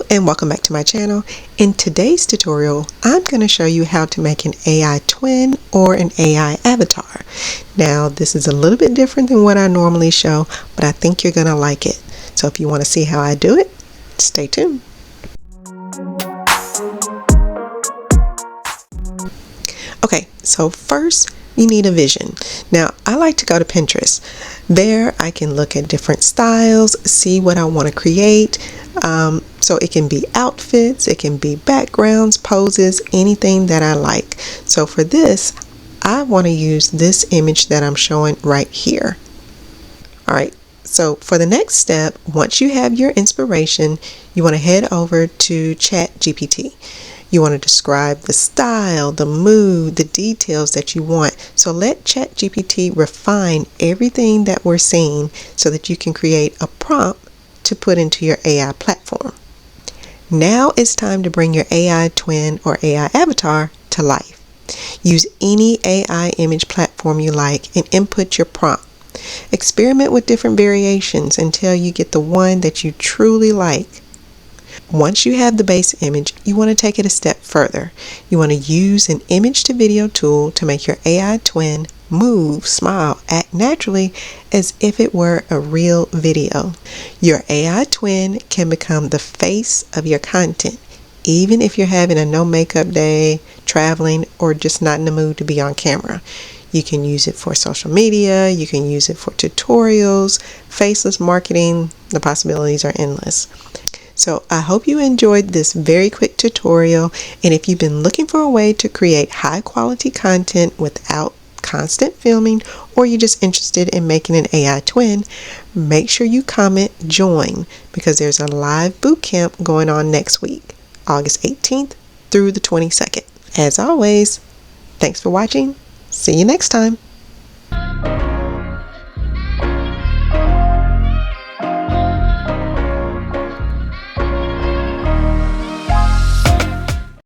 and welcome back to my channel. In today's tutorial, I'm going to show you how to make an AI twin or an AI avatar. Now, this is a little bit different than what I normally show, but I think you're going to like it. So if you want to see how I do it, stay tuned. Okay, so first you need a vision. Now, I like to go to Pinterest. There I can look at different styles, see what I want to create. So it can be outfits, it can be backgrounds, poses, anything that I like. So for this, I want to use this image that I'm showing right here. All right, so for the next step, once you have your inspiration, you want to head over to ChatGPT. You want to describe the style, the mood, the details that you want. So let ChatGPT refine everything that we're seeing so that you can create a prompt to put into your AI platform. Now it's time to bring your AI twin or AI avatar to life. Use any AI image platform you like and input your prompt. Experiment with different variations until you get the one that you truly like. Once you have the base image, you want to take it a step further. You want to use an image to video tool to make your AI twin move, smile, act naturally as if it were a real video. Your AI twin can become the face of your content, even if you're having a no makeup day, traveling, or just not in the mood to be on camera. You can use it for social media, you can use it for tutorials, faceless marketing. The possibilities are endless. So I hope you enjoyed this very quick tutorial, and if you've been looking for a way to create high quality content without constant filming, or you're just interested in making an AI twin, make sure you comment join, because there's a live bootcamp going on next week, August 18th through the 22nd. As always, thanks for watching. See you next time.